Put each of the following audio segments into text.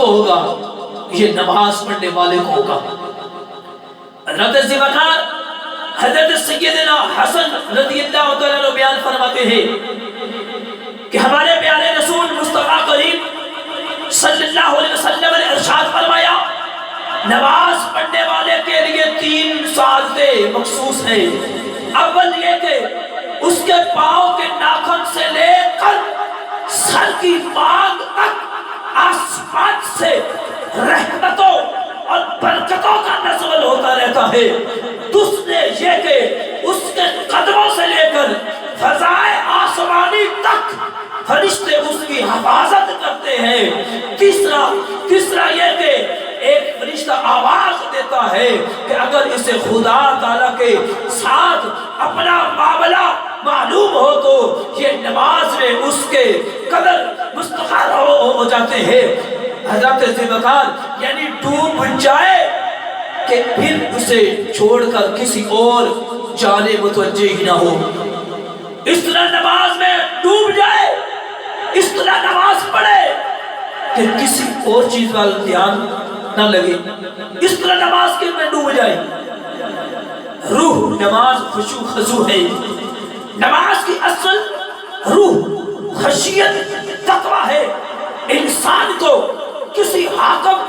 کو ہوگا؟ یہ نماز پڑھنے والے کو ہوگا۔ حضرت ذوالفقار حضرت سیدنا حسن رضی اللہ تعالیٰ عنہ بیان فرماتے ہیں کہ ہمارے پیارے رسول مصطفیٰ کریم صلی اللہ علیہ وسلم نے ارشاد فرمایا نماز پڑھنے والے کے لیے 3 سعادتیں مخصوص ہیں۔ اول یہ کہ اس کے پاؤں کے ناخن سے لے کر سر کی مانگ تک آسمان سے رحمتوں اور برکتوں کا نزول ہوتا رہتا ہے۔ دوسرے یہ کہ اس کے قدموں سے لے کر فضائے آسمانی تک فرشتے اس کی حفاظت کرتے ہیں۔ تیسرا یہ کہ ایک فرشتہ آواز دیتا ہے کہ اگر اسے خدا تعالیٰ کے ساتھ اپنا معاملہ معلوم ہو تو یہ نماز میں اس کے قدر مستقر ہو جاتے ہیں۔ حضرت ذوالفقار یعنی ڈوب جائے کہ پھر اسے چھوڑ کر کسی اور جانب متوجہ ہی نہ ہو، اس طرح نماز میں ڈوب جائے، اس طرح نماز پڑھے کہ کسی اور چیز وال دھیان نہ لگے، اس طرح نماز کے میں ڈوب جائے۔ روح نماز خشوع خضوع ہے۔ نماز کی اصل روح خشیت تقویٰ ہے۔ انسان کو کسی حاکم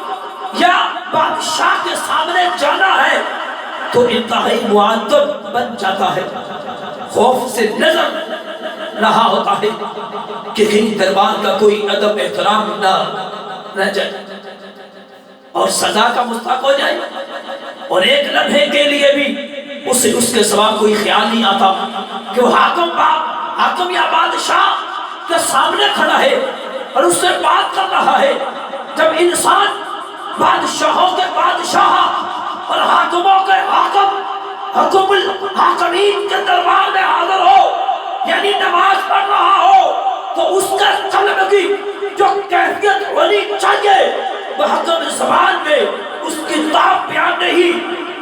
یا بادشاہ کے سامنے جانا ہے تو انتہائی مؤدب بن جاتا ہے، خوف سے نظر رہا ہوتا ہے کہ کہیں دربار کا کوئی ادب احترام نہ رہ جائے اور سزا کا مستحق ہو جائے، اور ایک لمحے کے لیے بھی اسے اس کے سوا کوئی خیال نہیں آتا کہ وہ حاکم یا بادشاہ کے سامنے کھڑا ہے اور اس سے بات کر رہا ہے۔ جب انسان بادشاہوں کے بادشاہ اور حاکموں کے حاکم حکم الحاکمین کے دربار میں حاضر ہو یعنی نماز پڑھ رہا ہو تو اس کے قلب کی جو کیفیت ہونی چاہیے وہ حکم زبان میں اس کی تاب بیان نہیں،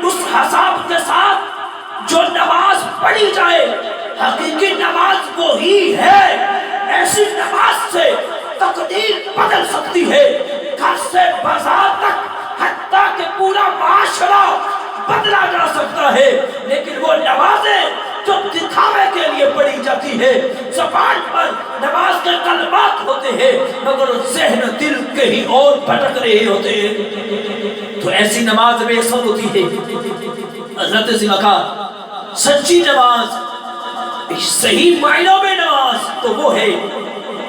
اس حساب کے ساتھ جو نماز پڑھی جائے حقیقی نماز وہی ہے۔ ایسی نماز سے تقدیر بدل سکتی ہے، گھر سے بازار تک حتیٰ کہ پورا معاشرہ بدلا جا سکتا ہے۔ لیکن وہ نمازیں جو دکھاوے کے لیے پڑھی جاتی ہے، زبان پر نماز کے کلمات ہوتے ہیں مگر ذہن دل کہیں اور بھٹک رہے ہوتے ہیں، تو ایسی نماز بے اثر ہوتی ہے۔ حضرت ذوالفقار سچی نماز، صحیح معنوں میں نماز تو وہ ہے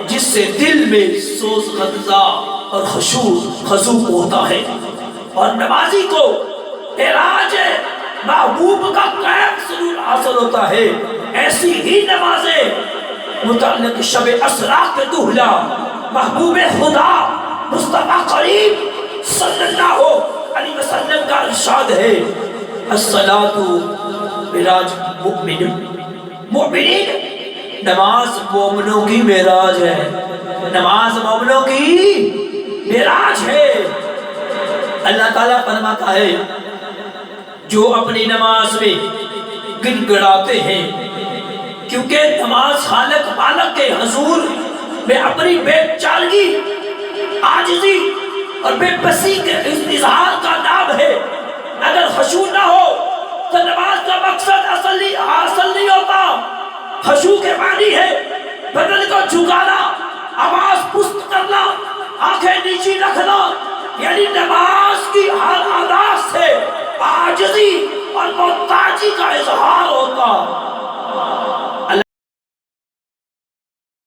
جس سے دل میں سوز غضا اور خشوع خضوع ہوتا ہے، اور نمازی کو علاج محبوب کا قائم سرور حاصل ہوتا ہے۔ ایسی ہی نمازیں متعلق شب اسرا کے دہلا محبوب خدا مصطفیٰ کریم صلی اللہ علیہ وسلم کا ارشاد ہے الصلاۃ معراج مومنین، نماز مومنوں کی معراج ہے، نماز مومنوں کی معراج ہے۔ اللہ تعالیٰ فرماتا ہے جو اپنی نماز میں گن گڑاتے ہیں، کیونکہ نماز خالق مالک کے حضور میں اپنی بے چارگی، عاجزی اور بے بسی کے اظہار کا نام ہے۔ اگر خشوع نہ ہو تو نماز کا مقصد حاصل نہیں ہوتا۔ خشوع کے معنی ہے بدن کو جھکانا، آواز پست کرنا، آنکھیں نیچی رکھنا، یعنی نماز